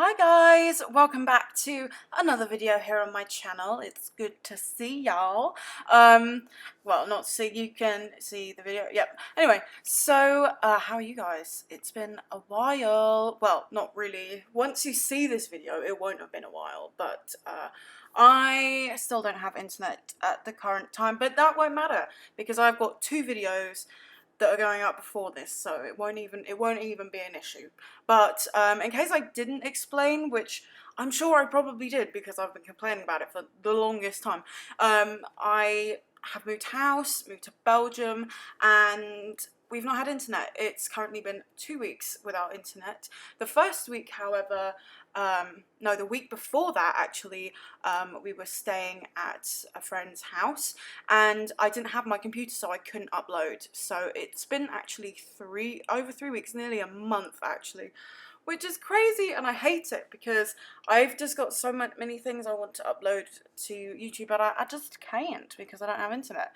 Hi guys, welcome back to another video here on my channel. It's good to see y'all. Well, not see, you can see the video. Yep. Anyway, so how are you guys? It's been a while. Well, not really. Once you see this video, it won't have been a while, but I still don't have internet at the current time, but that won't matter because I've got two videos that are going up before this, so it won't even be an issue. But in case I didn't explain, which I'm sure I probably did because I've been complaining about it for the longest time, I have moved house, moved to Belgium, and we've not had internet. It's currently been 2 weeks without internet. The first week, however, no, the week before that actually, we were staying at a friend's house and I didn't have my computer, so I couldn't upload. So it's been actually over 3 weeks, nearly a month actually, which is crazy, and I hate it because I've just got so many things I want to upload to YouTube, but I just can't because I don't have internet.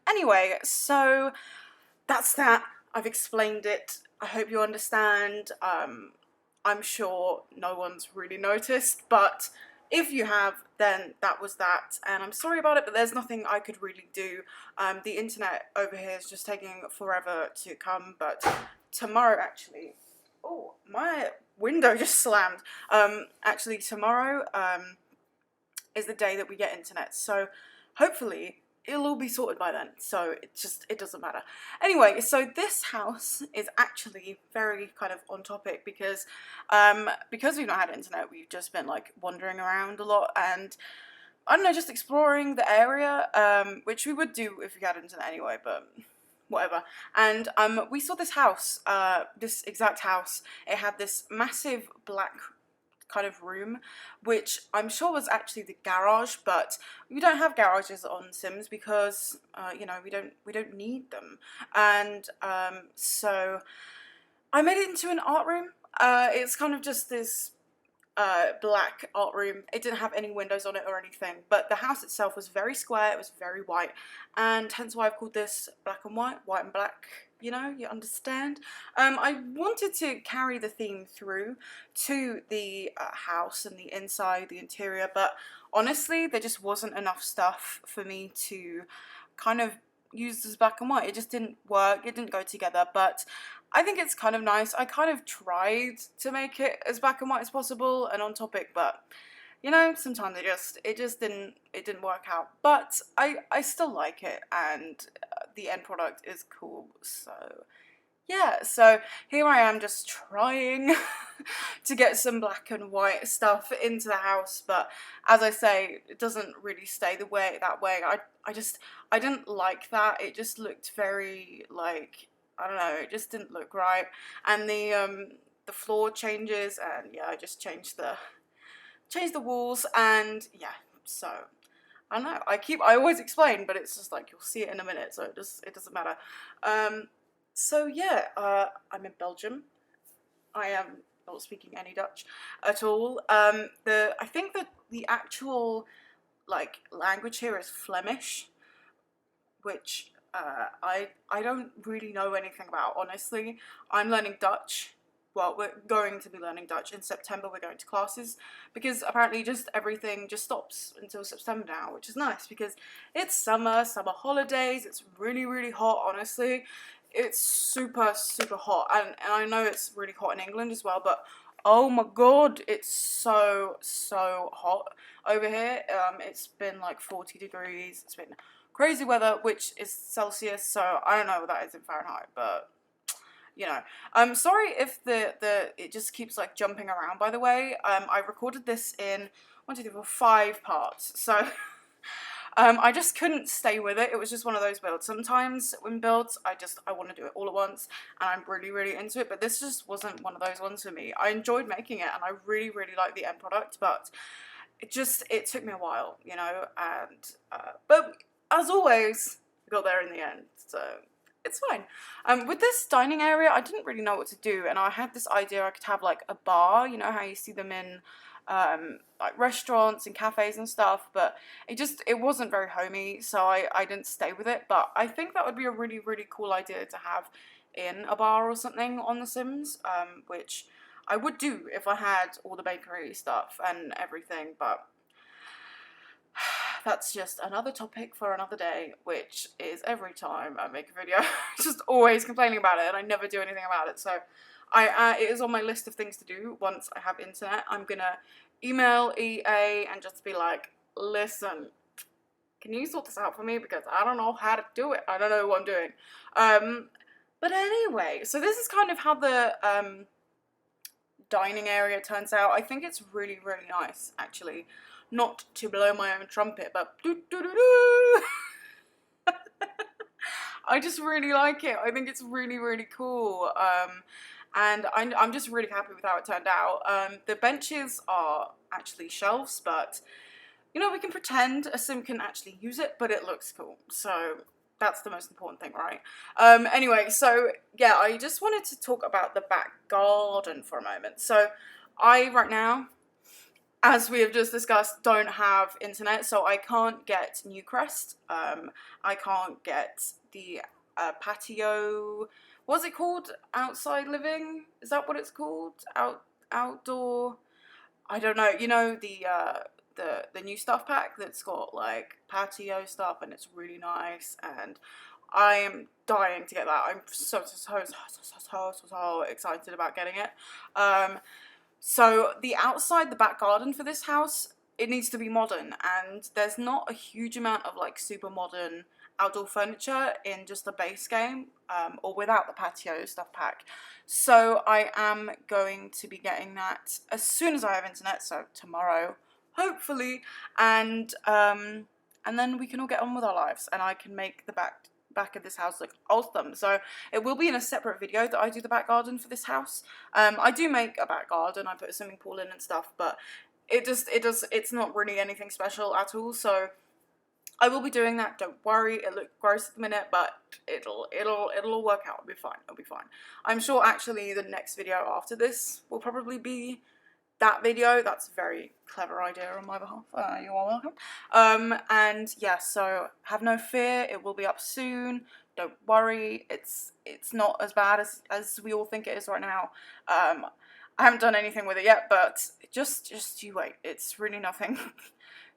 Anyway, so that's that. I've explained it. I hope you understand. I'm sure no one's really noticed, but if you have, then that was that, and I'm sorry about it, but there's nothing I could really do. The internet over here is just taking forever to come, but tomorrow actually, oh, my window just slammed. Actually tomorrow is the day that we get internet, so hopefully it'll all be sorted by then, so it doesn't matter. Anyway, so this house is actually very kind of on topic because we've not had internet, we've just been like wandering around a lot and I don't know, just exploring the area, which we would do if we had internet anyway, but whatever. And we saw this house, this exact house. It had this massive black kind of room, which I'm sure was actually the garage, but we don't have garages on Sims because you know, we don't need them. And so I made it into an art room. It's kind of just this black art room. It didn't have any windows on it or anything, but the house itself was very square, it was very white, and hence why I've called this black and white, white and black, you know, you understand. I wanted to carry the theme through to the house and the inside, the interior, but honestly there just wasn't enough stuff for me to kind of use as black and white. It just didn't work, it didn't go together, but I think it's kind of nice. I kind of tried to make it as black and white as possible and on topic, but you know, sometimes it just didn't work out. But I still like it, and the end product is cool. So yeah, so here I am just trying to get some black and white stuff into the house, but as I say, it doesn't really stay that way. I didn't like that. It just looked very like, I don't know, it just didn't look right. And the floor changes, and yeah, I just changed the walls, and yeah, so I don't know. I always explain, but it's just like you'll see it in a minute, so it doesn't matter. So yeah, I'm in Belgium. I am not speaking any Dutch at all. I think that the actual like language here is Flemish, which I don't really know anything about, honestly. I'm learning Dutch. Well, we're going to be learning Dutch in September. We're going to classes because apparently just everything just stops until September now, which is nice because it's summer holidays. It's really, really hot, honestly. It's super, super hot, and I know it's really hot in England as well, but oh my god, it's so, so hot over here. It's been like 40 degrees. It's been crazy weather, which is Celsius, so I don't know what that is in Fahrenheit, but you know. I'm sorry if it just keeps like jumping around, by the way. I recorded this in 1, 2, 3, 4, 5 parts, so I just couldn't stay with it. It was just one of those builds. Sometimes when builds, I want to do it all at once, and I'm really, really into it, but this just wasn't one of those ones for me. I enjoyed making it, and I really, really like the end product, but it took me a while, you know, and but as always, we got there in the end, so it's fine. With this dining area, I didn't really know what to do, and I had this idea I could have like a bar, you know how you see them in like restaurants and cafes and stuff, but it wasn't very homey, so I didn't stay with it. But I think that would be a really, really cool idea to have in a bar or something on The Sims, which I would do if I had all the bakery stuff and everything, but that's just another topic for another day, which is every time I make a video, just always complaining about it, and I never do anything about it. So it is on my list of things to do once I have internet. I'm gonna email EA and just be like, listen, can you sort this out for me, because I don't know how to do it. I don't know what I'm doing. But anyway, so this is kind of how the dining area turns out. I think it's really, really nice, actually. Not to blow my own trumpet, but I just really like it. I think it's really, really cool. And I'm just really happy with how it turned out. The benches are actually shelves, but you know, we can pretend a sim can actually use it, but it looks cool. So that's the most important thing, right? Anyway, so yeah, I just wanted to talk about the back garden for a moment. So I, right now, as we have just discussed, don't have internet, so I can't get Newcrest. I can't get the patio. What's it called? Outside living? Is that what it's called? Outdoor. I don't know. You know, the new stuff pack that's got like patio stuff, and it's really nice, and I am dying to get that. I'm so excited about getting it. So the outside, the back garden for this house, it needs to be modern, and there's not a huge amount of like super modern outdoor furniture in just the base game, or without the patio stuff pack. So I am going to be getting that as soon as I have internet, so tomorrow, hopefully, and then we can all get on with our lives, and I can make the back of this house look awesome. So it will be in a separate video that I do the back garden for this house. I do make a back garden, I put a swimming pool in and stuff, but it's not really anything special at all. So I will be doing that, don't worry. It looks gross at the minute, but it'll all work out. It'll be fine. It'll be fine. I'm sure actually the next video after this will probably be that video. That's a very clever idea on my behalf. You are welcome. And yeah, so have no fear, it will be up soon. Don't worry, it's not as bad as we all think it is right now. I haven't done anything with it yet, but just you wait. It's really nothing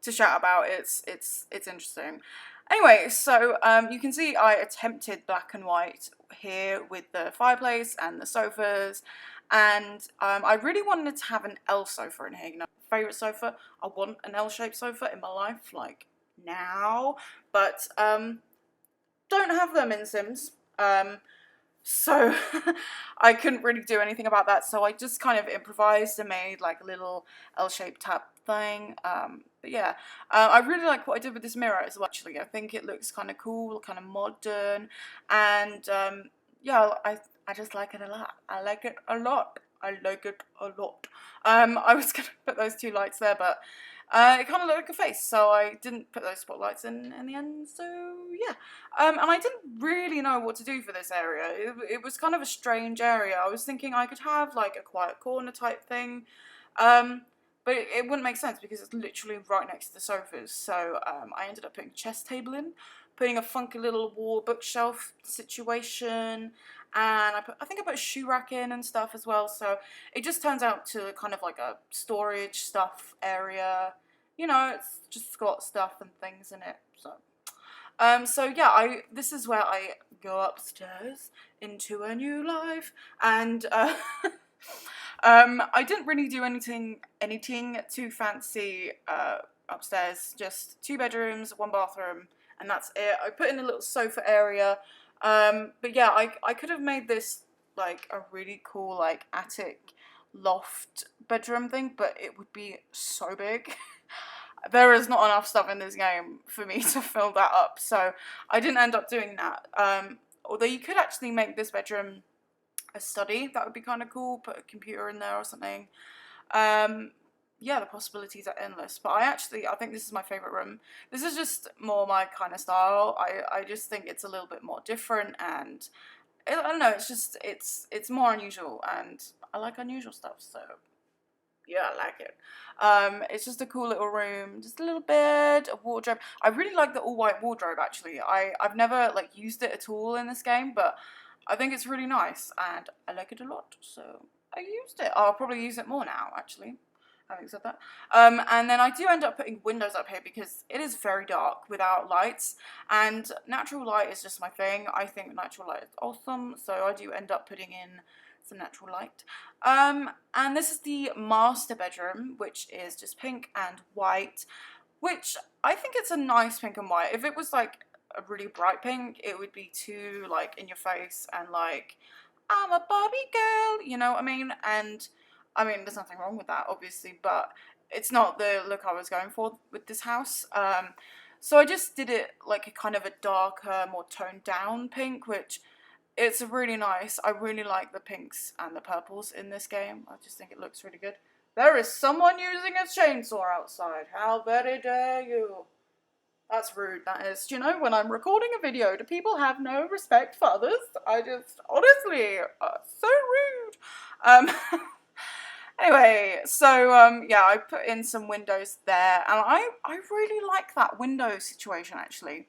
to shout about. It's interesting. Anyway, so you can see I attempted black and white here with the fireplace and the sofas, and I really wanted to have an L sofa in here. You know, favourite sofa. I want an L-shaped sofa in my life, like now, but don't have them in Sims. So I couldn't really do anything about that, so I just kind of improvised and made like a little L-shaped tap thing. But yeah, I really like what I did with this mirror as well, actually. I think it looks kind of cool, kind of modern, and yeah, I just like it a lot. I like it a lot. I like it a lot. I was going to put those two lights there, but it kind of looked like a face, so I didn't put those spotlights in the end, so yeah. And I didn't really know what to do for this area. It was kind of a strange area. I was thinking I could have like a quiet corner type thing, but it wouldn't make sense because it's literally right next to the sofas. So I ended up putting a chess table in, putting a funky little wall bookshelf situation, and I think I put a shoe rack in and stuff as well. So it just turns out to kind of like a storage stuff area. You know, it's just got stuff and things in it. So yeah, this is where I go upstairs into a new life, and I didn't really do anything too fancy upstairs. Just 2 bedrooms, 1 bathroom, and that's it. I put in a little sofa area, but yeah, I could have made this like a really cool like attic loft bedroom thing, but it would be so big. There is not enough stuff in this game for me to fill that up, so I didn't end up doing that. Although you could actually make this bedroom a study, that would be kind of cool. Put a computer in there or something. Yeah, the possibilities are endless. But I think this is my favourite room. This is just more my kind of style. I just think it's a little bit more different, and I don't know, it's more unusual, and I like unusual stuff, so yeah, I like it. It's just a cool little room, just a little bed, a wardrobe. I really like the all-white wardrobe, actually. I've never used it at all in this game, but I think it's really nice, and I like it a lot, so I used it. Oh, I'll probably use it more now, actually, having said that. And then I do end up putting windows up here because it is very dark without lights, and natural light is just my thing. I think natural light is awesome, so I do end up putting in some natural light. And this is the master bedroom, which is just pink and white, which I think it's a nice pink and white. If it was like a really bright pink, it would be too like in your face and like, I'm a Barbie girl, you know what I mean? And I mean, there's nothing wrong with that, obviously, but it's not the look I was going for with this house. So I just did it like a kind of a darker, more toned down pink, which it's really nice. I really like the pinks and the purples in this game. I just think it looks really good. There is someone using a chainsaw outside. How very dare you? That's rude, that is. Do you know, when I'm recording a video, do people have no respect for others? I just, honestly, so rude. Anyway, so, yeah, I put in some windows there, and I really like that window situation, actually.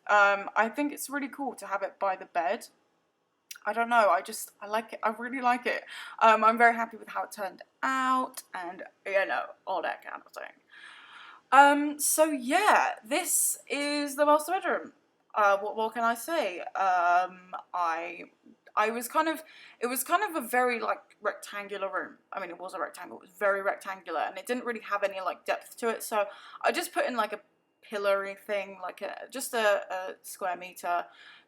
I think it's really cool to have it by the bed. I don't know, I like it, I really like it. I'm very happy with how it turned out, and, you know, all that kind of thing. So yeah, this is the master bedroom. What can I say? I was kind of, it was kind of a very like rectangular room. I mean, it was a rectangle, it was very rectangular, and it didn't really have any like depth to it. So I just put in like a pillory thing, like just a square meter,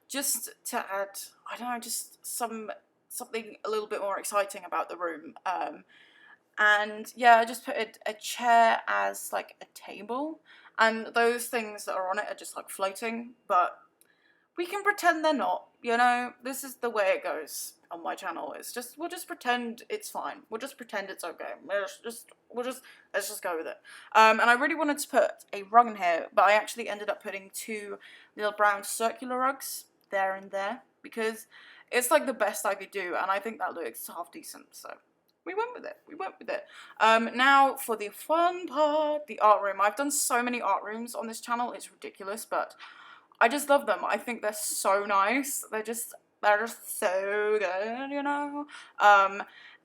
just to add, I don't know, just something a little bit more exciting about the room. And yeah, I just put a chair as like a table, and those things that are on it are just like floating, but we can pretend they're not, you know. This is the way it goes on my channel. It's just, we'll just pretend it's fine. We'll just pretend it's okay. Let's just go with it. And I really wanted to put a rug in here, but I actually ended up putting two little brown circular rugs there and there, because it's like the best I could do, and I think that looks half decent, so we went with it. Now for the fun part, the art room. I've done so many art rooms on this channel, it's ridiculous, but I just love them. I think they're so nice. They're just so good, you know?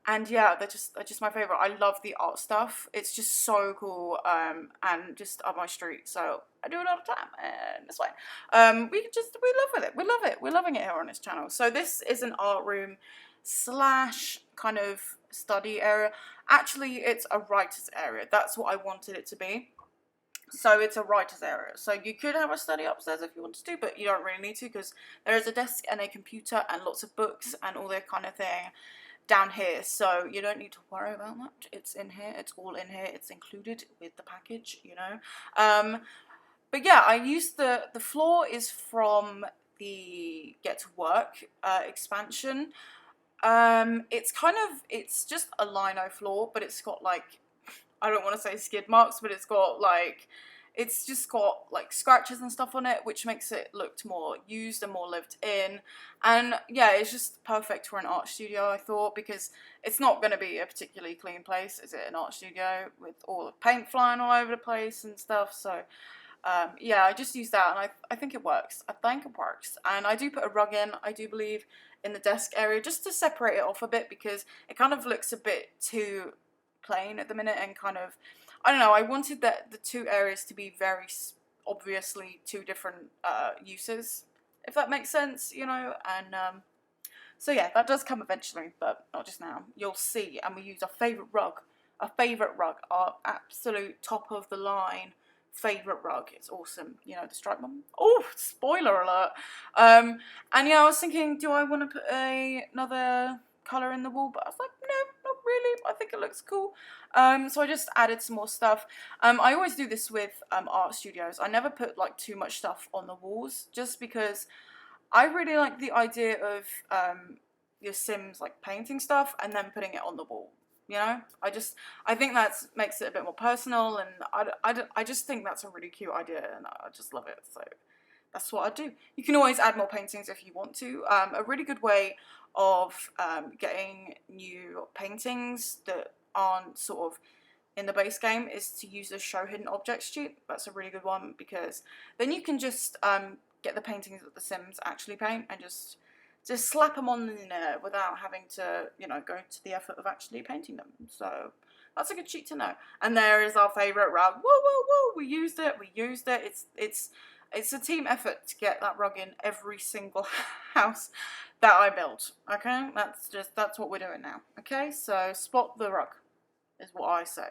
And yeah, they're just my favourite. I love the art stuff. It's just so cool, and just up my street. So I do it all the time, and it's fine. We love with it. We love it. We're loving it here on this channel. So this is an art room slash kind of study area. Actually, it's a writer's area. That's what I wanted it to be. So it's a writer's area. So you could have a study upstairs if you wanted to, but you don't really need to, because there is a desk and a computer and lots of books and all that kind of thing down here. So you don't need to worry about that. It's in here. It's all in here. It's included with the package, you know. But yeah, I used the floor is from the Get to Work expansion. It's just a lino floor, but it's got like, I don't want to say skid marks, but it's got like, it's just got like scratches and stuff on it, which makes it look more used and more lived in. And yeah, it's just perfect for an art studio, I thought, because it's not going to be a particularly clean place, is it? An art studio with all the paint flying all over the place and stuff. So yeah, I just used that, and I think it works. I think it works. And I do put a rug in, I do believe, in the desk area, just to separate it off a bit, because it kind of looks a bit too plain at the minute, and kind of, I don't know, I wanted the two areas to be very obviously two different uses, if that makes sense, you know. And so yeah, that does come eventually, but not just now. You'll see. And we use our favourite rug, our absolute top of the line favourite rug. It's awesome, you know, the striped one. Oh, spoiler alert. And yeah, I was thinking, do I want to put another colour in the wall? But I was like, no, not really. I think it looks cool. So I just added some more stuff. I always do this with art studios. I never put like too much stuff on the walls, just because I really like the idea of your Sims like painting stuff and then putting it on the wall. You know, I think that makes it a bit more personal, and I just think that's a really cute idea, and I just love it. So that's what I do. You can always add more paintings if you want to. A really good way of getting new paintings that aren't sort of in the base game is to use the show hidden objects cheat. That's a really good one, because then you can just get the paintings that the Sims actually paint and just just slap them on in there without having to, you know, go to the effort of actually painting them. So that's a good sheet to know. And there is our favourite rug. Woo, woo, woo! We used it. We used it. It's a team effort to get that rug in every single house that I built. Okay, that's what we're doing now. Okay, so spot the rug is what I say.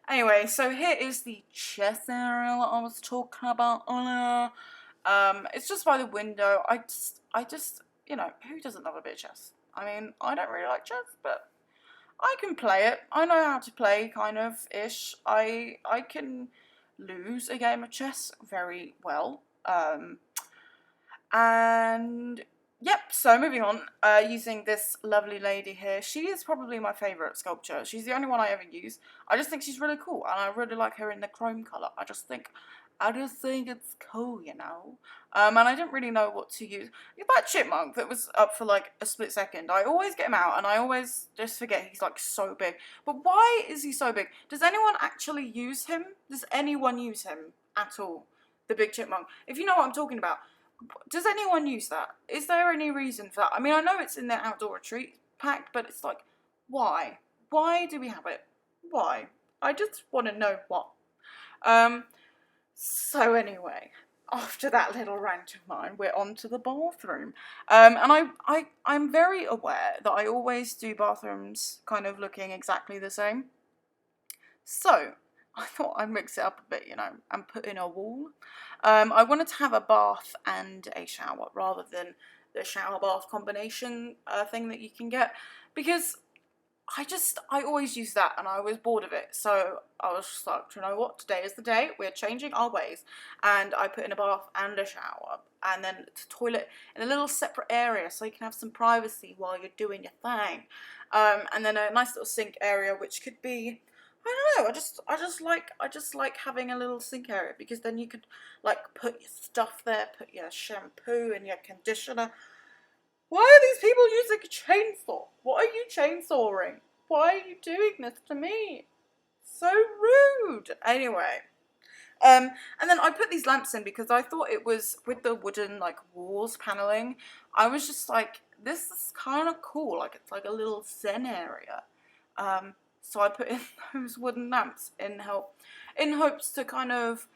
Anyway, so here is the chest area that I was talking about earlier. It's just by the window. I just, you know, who doesn't love a bit of chess? I mean, I don't really like chess, but I can play it. I know how to play, kind of ish. I can lose a game of chess very well. And yep. So moving on. Using this lovely lady here. She is probably my favourite sculpture. She's the only one I ever use. I just think she's really cool, and I really like her in the chrome colour. I just think it's cool, you know. And I didn't really know what to use. That chipmunk that was up for like a split second, I always get him out and I always just forget he's like so big. But why is he so big? Does anyone actually use him? Does anyone use him at all? The big chipmunk. If you know what I'm talking about, does anyone use that? Is there any reason for that? I mean, I know it's in the outdoor retreat pack, but it's like, why? Why do we have it? Why? I just want to know what. So anyway, after that little rant of mine, we're on to the bathroom. And I'm very aware that I always do bathrooms kind of looking exactly the same. So I thought I'd mix it up a bit, you know, and put in a wall. I wanted to have a bath and a shower rather than the shower bath combination thing that you can get, because I always use that and I was bored of it. So I was just like, you know what, today is the day, we're changing our ways. And I put in a bath and a shower, and then the toilet in a little separate area so you can have some privacy while you're doing your thing. And then a nice little sink area, which could be, I don't know, I just like having a little sink area, because then you could like put your stuff there, put your shampoo and your conditioner. Why are these people using a chainsaw? What are you chainsawing? Why are you doing this to me? So rude. Anyway. And then I put these lamps in because I thought it was, with the wooden like walls paneling, I was just like, this is kind of cool. Like it's like a little zen area. So I put in those wooden lamps in hopes to kind of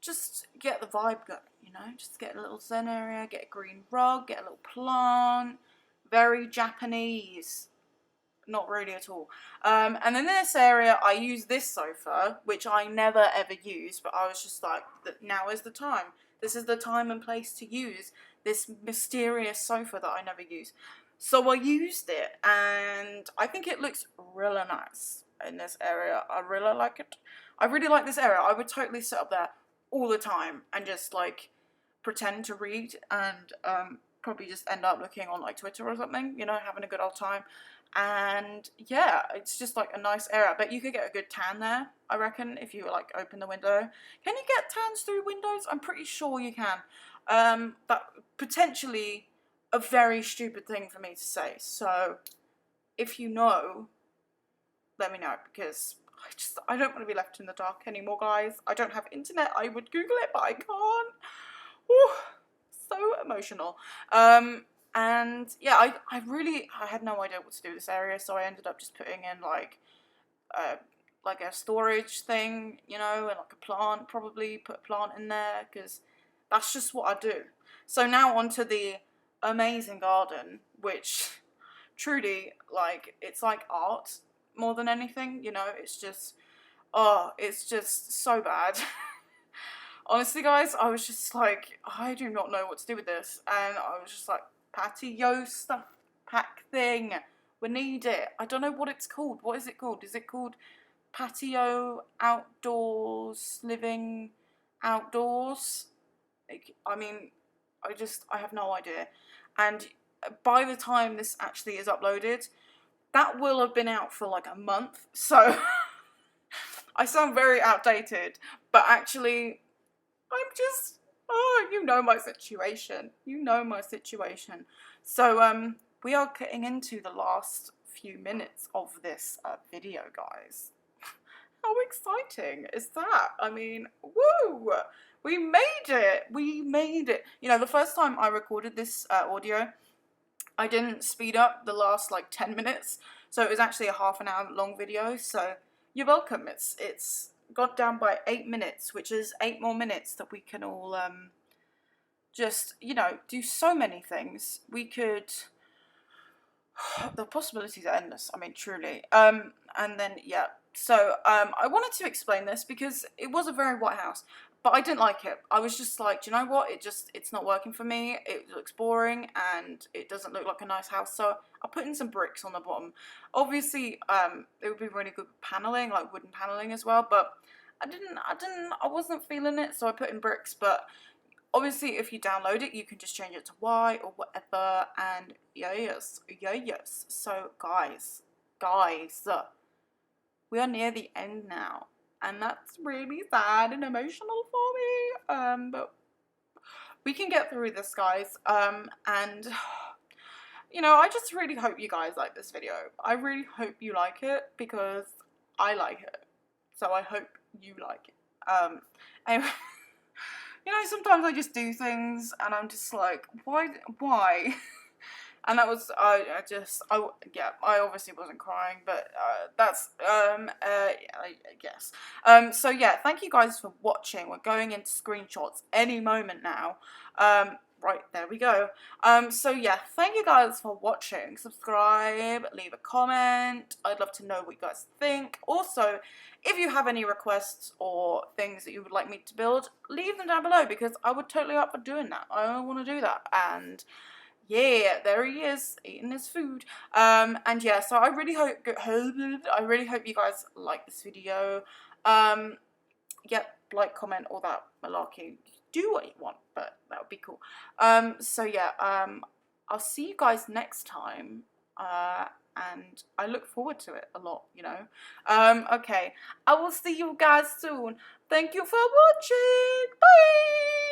just get the vibe going, you know, just get a little zen area, get a green rug, get a little plant, very Japanese, not really at all. And in this area, I use this sofa, which I never ever use, but I was just like, now is the time. This is the time and place to use this mysterious sofa that I never use. So I used it, and I think it looks really nice in this area. I really like it. I really like this area. I would totally sit up there all the time and just like pretend to read, and probably just end up looking on like Twitter or something, you know, having a good old time. And yeah, it's just like a nice area. But you could get a good tan there, I reckon, if you like open the window. Can you get tans through windows? I'm pretty sure you can. But potentially a very stupid thing for me to say. So if you know, let me know, because I don't want to be left in the dark anymore, guys. I don't have internet. I would Google it, but I can't. Ooh, so emotional. And yeah, I had no idea what to do with this area, so I ended up just putting in like a storage thing, you know, and like a plant, probably put a plant in there, because that's just what I do. So now onto the amazing garden, which truly, like, it's like art more than anything, you know. It's just, oh, it's just so bad. Honestly, guys, I was just like, I do not know what to do with this, and I was just like, patio stuff pack thing, we need it. I don't know what it's called. What is it called? Is it called patio outdoors living outdoors? I mean, I have no idea. And by the time this actually is uploaded, that will have been out for like a month, so I sound very outdated, but actually I'm just, oh, you know my situation. You know my situation. So we are getting into the last few minutes of this video, guys. How exciting is that? I mean, woo! We made it! We made it! You know, the first time I recorded this audio, I didn't speed up the last like 10 minutes, so it was actually a half an hour long video, so you're welcome. It's got down by 8 minutes, which is 8 more minutes that we can all just, you know, do so many things. We could, the possibilities are endless, I mean, truly. And then, yeah, so I wanted to explain this because it was a very white house, but I didn't like it. I was just like, do you know what, it's not working for me. It looks boring and it doesn't look like a nice house, so I put in some bricks on the bottom. Obviously, it would be really good paneling, like wooden paneling as well, but I wasn't feeling it, so I put in bricks. But obviously, if you download it, you can just change it to white or whatever, and yes. So guys, we are near the end now, and that's really sad and emotional for me. But we can get through this, guys. And you know, I just really hope you guys like this video. I really hope you like it because I like it. So I hope you like it. Anyway. You know, sometimes I just do things and I'm just like, why? And that was, yeah, I obviously wasn't crying, but that's, yeah, I guess. So yeah, thank you guys for watching. We're going into screenshots any moment now. Right, there we go. So yeah, thank you guys for watching. Subscribe, leave a comment. I'd love to know what you guys think. Also, if you have any requests or things that you would like me to build, leave them down below because I would totally up for doing that. I want to do that. And yeah, there he is eating his food. And yeah, so I really hope you guys like this video. Yep, like, comment, all that malarkey. Do what you want, but that would be cool. So yeah, I'll see you guys next time. And I look forward to it a lot, you know. Okay, I will see you guys soon. Thank you for watching. Bye.